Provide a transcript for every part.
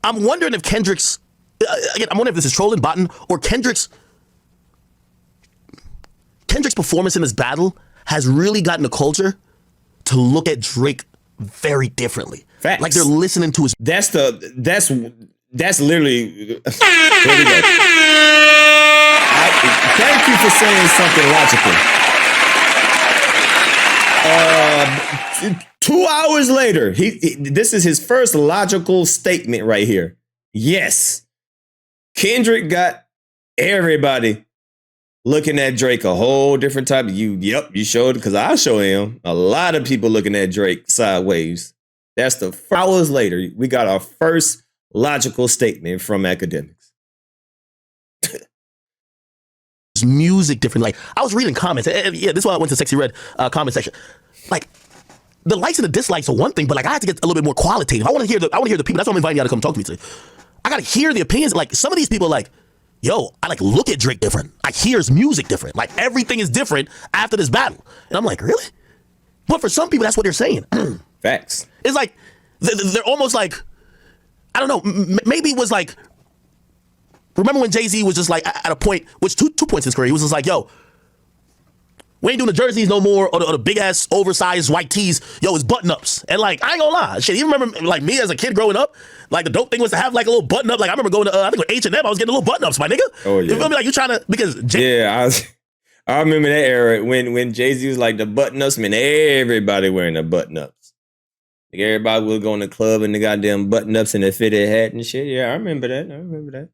I'm wondering if Kendrick's, again, I'm wondering if this is trolling, botting, or Kendrick's performance in this battle has really gotten the culture to look at Drake very differently. Facts. Like they're listening to his. That's literally. Here we go. Thank you for saying something logical. 2 hours later, this is his first logical statement right here. Yes, Kendrick got everybody looking at Drake a whole different type of you showed it because I show him a lot of people looking at Drake sideways. That's the 4 hours later. We got our first logical statement from Akademiks. Music different. Like I was reading comments. And yeah, this is why I went to Sexy Red comment section. Like the likes and the dislikes are one thing, but like I had to get a little bit more qualitative. I want to hear the people. That's why I'm inviting you to come talk to me today. I gotta hear the opinions. Like some of these people, like, yo, I like look at Drake different. I hear his music different. Like everything is different after this battle. And I'm like, really? But for some people, that's what they're saying. Facts. It's like they're almost like, I don't know. Maybe it was like, remember when Jay-Z was just like at a point, which two points in his career, he was just like, yo, we ain't doing the jerseys no more or the big ass oversized white tees. Yo, it's button ups. And like, I ain't gonna lie, shit. You remember like me as a kid growing up, like the dope thing was to have like a little button up. Like I remember going to I think with H&M, I was getting little button ups, my nigga. Oh yeah. You feel me? Like you trying to because I remember that era when Jay-Z was like the button ups, man. Everybody wearing the button ups. Like everybody was going to the club and the goddamn button ups and the fitted hat and shit. Yeah, I remember that.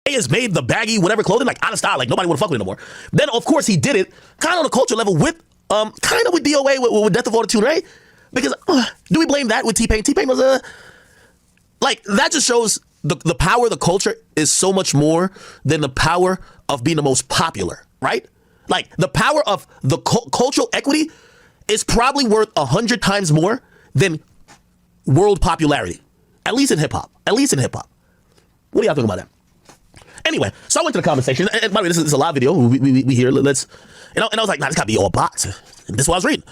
Has made the baggy whatever clothing like out of style, like nobody would fuck with it no more. Then of course he did it kind of on a culture level with kind of with DOA with Death of Autotune, right? Because do we blame that with T-Pain? T-Pain was like that just shows the power of the culture is so much more than the power of being the most popular, right? Like the power of the cultural equity is probably worth 100 times more than world popularity, at least in hip hop. What do y'all think about that? Anyway, so I went to the comment section, and by the way, this is a live video. We hear, and I was like, nah, this gotta be all bots. And this is what I was reading.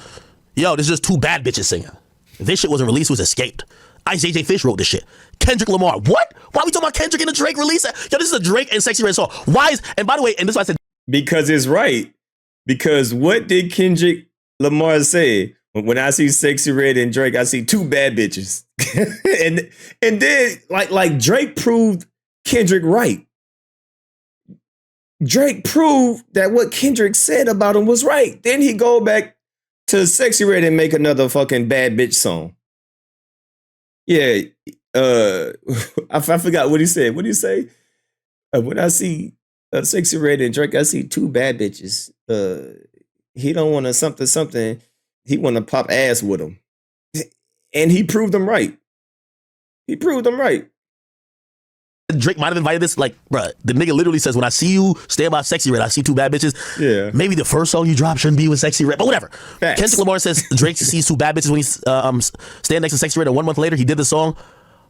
Yo, this is just two bad bitches singing. This shit wasn't released, it was escaped. Ice JJ Fish wrote this shit. Kendrick Lamar, what? Why are we talking about Kendrick and the Drake release? Yo, this is a Drake and Sexy Red song. Why is, and by the way, and this is why I said. Because it's right. Because what did Kendrick Lamar say? When I see Sexy Red and Drake, I see two bad bitches. and then, like Drake proved Kendrick right. Drake proved that what Kendrick said about him was right. Then he go back to Sexy Red and make another fucking bad bitch song. Yeah, I forgot what he said. What did he say? When I see Sexy Red and Drake, I see two bad bitches. He don't want to something. He want to pop ass with him. And he proved them right. Drake might have invited this, like, bruh, the nigga literally says, when I see you stand by Sexy Red, I see two bad bitches. Yeah. Maybe the first song you drop shouldn't be with Sexy Red, but whatever. Facts. Kendrick Lamar says Drake sees two bad bitches when he's stand next to Sexy Red, and 1 month later, he did the song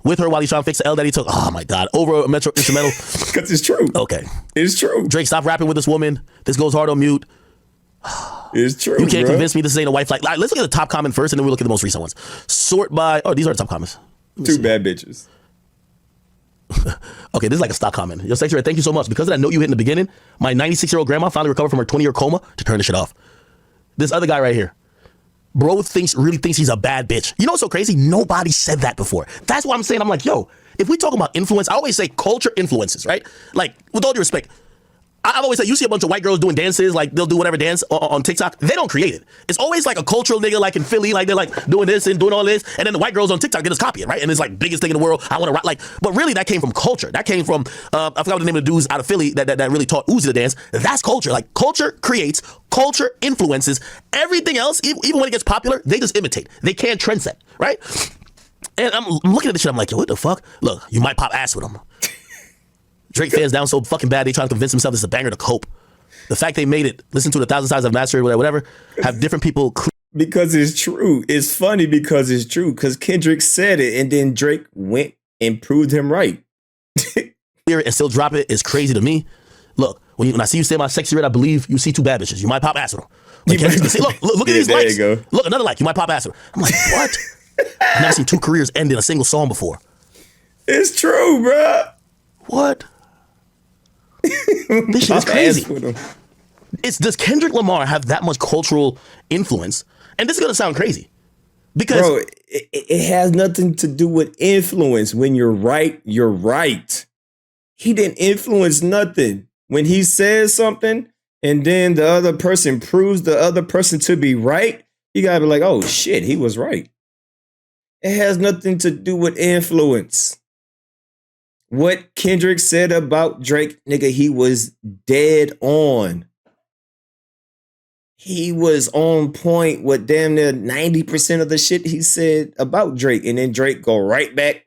with her while he's trying to fix the L that he took. Oh my God, over a Metro instrumental. Because it's true. Okay. It's true. Drake, stop rapping with this woman. This goes hard on mute. It's true. You can't convince me this ain't a wife. Like, let's look at the top comment first, and then we'll look at the most recent ones. Sort by, these are the top comments. Two bad bitches. Okay, this is like a stock comment. Yo, Sexy Red, thank you so much. Because of that note you hit in the beginning, my 96-year-old grandma finally recovered from her 20-year coma to turn this shit off. This other guy right here. Bro really thinks he's a bad bitch. You know what's so crazy? Nobody said that before. That's why I'm saying, I'm like, yo, if we talk about influence, I always say culture influences, right? Like, with all due respect, I've always said, you see a bunch of white girls doing dances, like they'll do whatever dance on TikTok. They don't create it. It's always like a cultural nigga, like in Philly, like they're like doing this and doing all this. And then the white girls on TikTok, they just copy it, right? And it's like biggest thing in the world. I want to rock, like, but really that came from culture. That came from, I forgot what the name of the dudes out of Philly that really taught Uzi to dance. That's culture. Like culture creates, culture influences. Everything else, even when it gets popular, they just imitate. They can't trend set, right? And I'm looking at this shit, I'm like, yo, what the fuck? Look, you might pop ass with them. Drake fans down so fucking bad, they trying to convince themselves it's a banger to cope. The fact they made it, listen to it 1,000 times, I've mastered it, whatever, have different people. Because it's true. It's funny because it's true. Because Kendrick said it, and then Drake went and proved him right. Hear it and still drop it is crazy to me. Look, when I see you say my Sexy Red, I believe you see two bad bitches. You might pop ass with them. Like, look at these likes. You go. Look, another like, you might pop ass with them. I'm like, what? I've never seen two careers end in a single song before. It's true, bro. What? This shit is crazy. Does Kendrick Lamar have that much cultural influence? And this is gonna sound crazy. Because bro, it has nothing to do with influence. When you're right, you're right. He didn't influence nothing. When he says something and then the other person proves the other person to be right, you gotta be like, oh shit, he was right. It has nothing to do with influence. What Kendrick said about Drake, nigga, he was dead on. He was on point with damn near 90% of the shit he said about Drake. And then Drake go right back.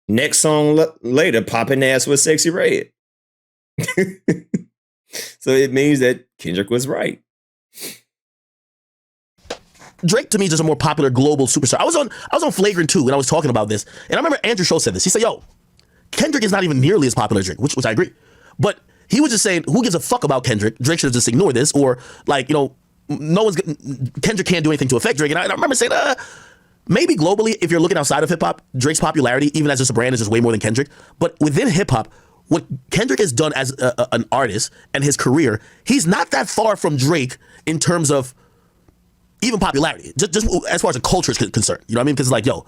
Next song later, popping ass with Sexy Red. So it means that Kendrick was right. Drake to me is just a more popular global superstar. I was on Flagrant 2 and I was talking about this. And I remember Andrew Schultz said this. He said, yo, Kendrick is not even nearly as popular as Drake, which I agree. But he was just saying, who gives a fuck about Kendrick? Drake should have just ignored this. Or like, Kendrick can't do anything to affect Drake. And I remember saying, maybe globally, if you're looking outside of hip hop, Drake's popularity, even as just a brand, is just way more than Kendrick. But within hip hop, what Kendrick has done as an artist and his career, he's not that far from Drake in terms of even popularity, just as far as the culture is concerned. You know what I mean? Because like, yo,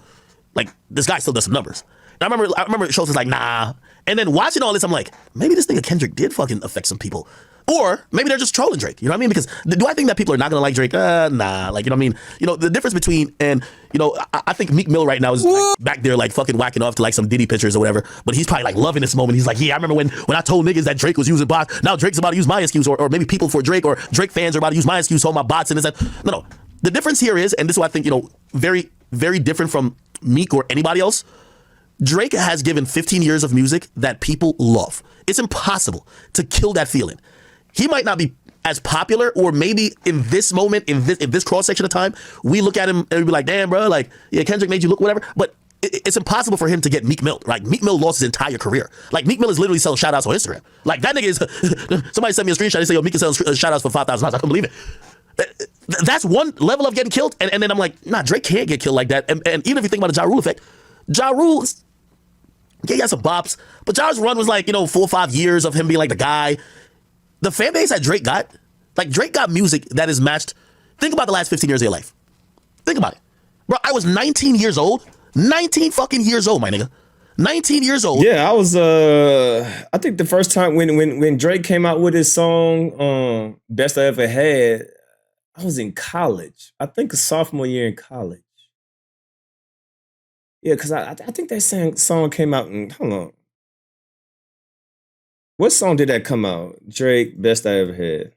like this guy still does some numbers. And I remember Schultz was like, nah. And then watching all this, I'm like, maybe this nigga Kendrick did fucking affect some people. Or maybe they're just trolling Drake. You know what I mean? Because do I think that people are not gonna like Drake? Nah. Like, you know what I mean? The difference between, and I think Meek Mill right now is like back there like fucking whacking off to like some Diddy pictures or whatever. But he's probably like loving this moment. He's like, yeah, I remember when I told niggas that Drake was using bots. Now Drake's about to use my excuse, or maybe people for Drake or Drake fans are about to use my excuse, talking about bots and this that. No. The difference here is, and this is what I think, very, very different from Meek or anybody else. Drake has given 15 years of music that people love. It's impossible to kill that feeling. He might not be as popular, or maybe in this moment, in this cross section of time, we look at him and we be like, damn, bro, like, yeah, Kendrick made you look whatever. But it's impossible for him to get Meek Mill. Like, Meek Mill lost his entire career. Like, Meek Mill is literally selling shout outs on Instagram. Like, that nigga is, somebody sent me a screenshot. They say, yo, Meek is selling shout outs for $5,000. I couldn't believe it. That's one level of getting killed. And then I'm like, nah, Drake can't get killed like that. And even if you think about the Ja Rule effect, Ja Rule, yeah, he got some bops, but Ja's run was like, 4 or 5 years of him being like the guy. The fan base that Drake got, like, Drake got music that is matched. Think about the last 15 years of your life. Think about it. Bro, I was 19 years old. 19 fucking years old, my nigga. 19 years old. Yeah, I was, I think the first time when Drake came out with his song, Best I Ever Had, I was in college. I think a sophomore year in college. Yeah, because I think that song came out in, hold on. What song did that come out? Drake, Best I Ever Had.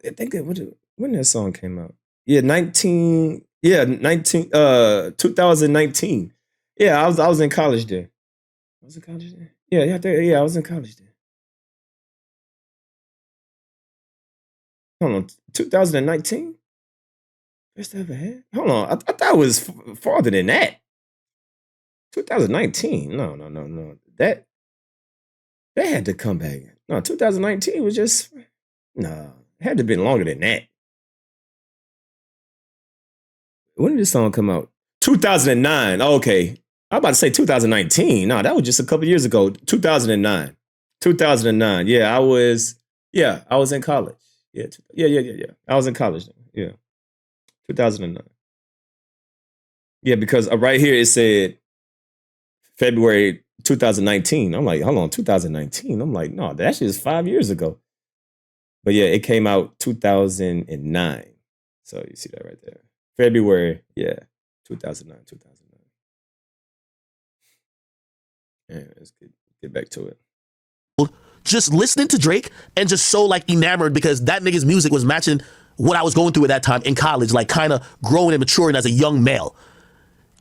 I think when that song came out. Yeah, 2019. Yeah, I was in college there. I was in college there. Yeah, I was in college there. Hold on, 2019? Best I Ever Had? Hold on, I thought it was farther than that. 2019? No. That had to come back. No, 2019 was just, no, it had to have been longer than that. When did this song come out? 2009. Okay. I'm about to say 2019. No, that was just a couple years ago. 2009. 2009. Yeah, I was in college. Yeah. I was in college then. Yeah. 2009. Yeah, because right here it said February 2019. I'm like, hold on, 2019. I'm like, no, that shit is 5 years ago. But yeah, it came out 2009. So you see that right there. February, 2009. Yeah, let's get back to it. Just listening to Drake and just so like enamored because that nigga's music was matching what I was going through at that time in college, like kind of growing and maturing as a young male.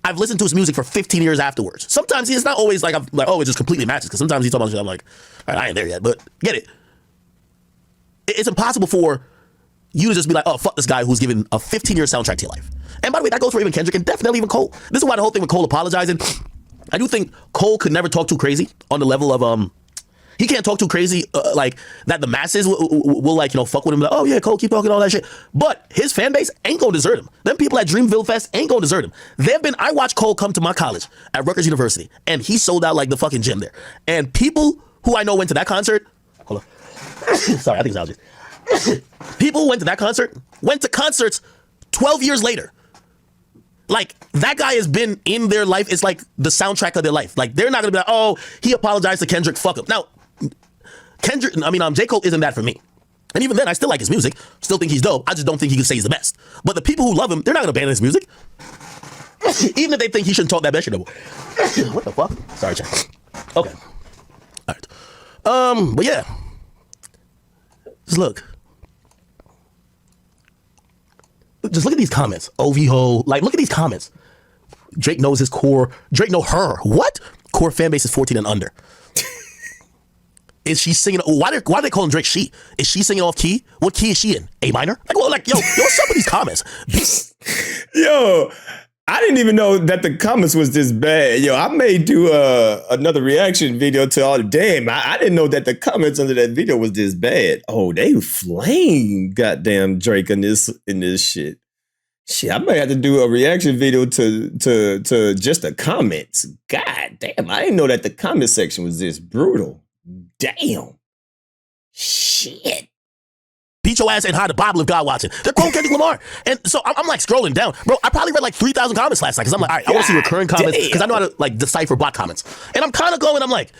I've listened to his music for 15 years afterwards. Sometimes it's not always like I'm like, oh, it just completely matches. Because sometimes he's talking about shit, I'm like, all right, I ain't there yet, but get it. It's impossible for you to just be like, oh, fuck this guy who's given a 15-year soundtrack to your life. And by the way, that goes for even Kendrick and definitely even Cole. This is why the whole thing with Cole apologizing. I do think Cole could never talk too crazy on the level of He can't talk too crazy like that. The masses will like, you know, fuck with him. Like, oh yeah, Cole, keep talking all that shit. But his fan base ain't gonna desert him. Them people at Dreamville Fest ain't gonna desert him. I watched Cole come to my college at Rutgers University, and he sold out like the fucking gym there. And people who I know went to that concert. Hold on. Sorry, I think it's allergies. People who went to that concert went to concerts 12 years later. Like, that guy has been in their life. It's like the soundtrack of their life. Like, they're not gonna be like, oh, he apologized to Kendrick, fuck him. Now, J. Cole isn't that for me. And even then, I still like his music. Still think he's dope. I just don't think he can say he's the best. But the people who love him, they're not gonna abandon his music. Even if they think he shouldn't talk that bad shit no more. What the fuck? Sorry, chat. Okay. All right. But yeah. Just look. Just look at these comments. OVO. Like, look at these comments. Drake knows his core. Drake know her. What? Core fan base is 14 and under. Is she singing? Why are they calling Drake she? Is she singing off key? What key is she in? A minor? Like, well, like, yo, what's up with these comments? Yo, I didn't even know that the comments was this bad. Yo, I may do another reaction video to all the damn. I didn't know that the comments under that video was this bad. Oh, they flame goddamn Drake in this shit. Shit, I might have to do a reaction video to just the comments. God damn, I didn't know that the comment section was this brutal. Damn. Shit. Beat your ass and hide the Bible if God watching. They're quoting Kendrick Lamar. And so I'm like scrolling down. Bro, I probably read like 3,000 comments last night because I'm like, all right, I want to see recurring comments because I know how to like decipher bot comments. And I'm kind of going, I'm like,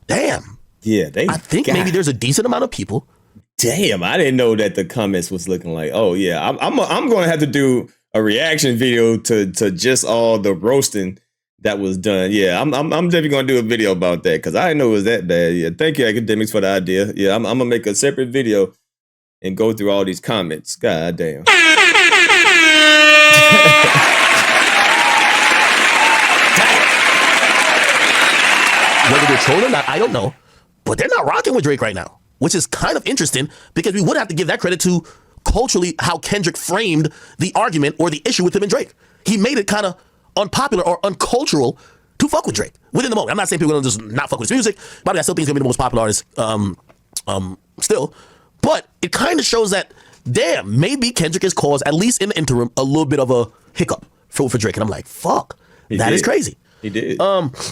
damn. Yeah, I think maybe there's a decent amount of people. Damn, I didn't know that the comments was looking like, oh yeah, I'm going to have to do a reaction video to just all the roasting that was done. Yeah, I'm definitely going to do a video about that because I didn't know it was that bad. Yeah, thank you, Akademiks, for the idea. Yeah, I'm going to make a separate video and go through all these comments. God damn. Whether they're trolling or not, I don't know. But they're not rocking with Drake right now, which is kind of interesting because we would have to give that credit to culturally how Kendrick framed the argument or the issue with him and Drake. He made it kind of unpopular or uncultural to fuck with Drake within the moment. I'm not saying people are gonna just not fuck with his music. Probably I still think he's gonna be the most popular artist still. But it kind of shows that, damn, maybe Kendrick has caused, at least in the interim, a little bit of a hiccup for Drake. And I'm like, fuck, that is crazy. He did.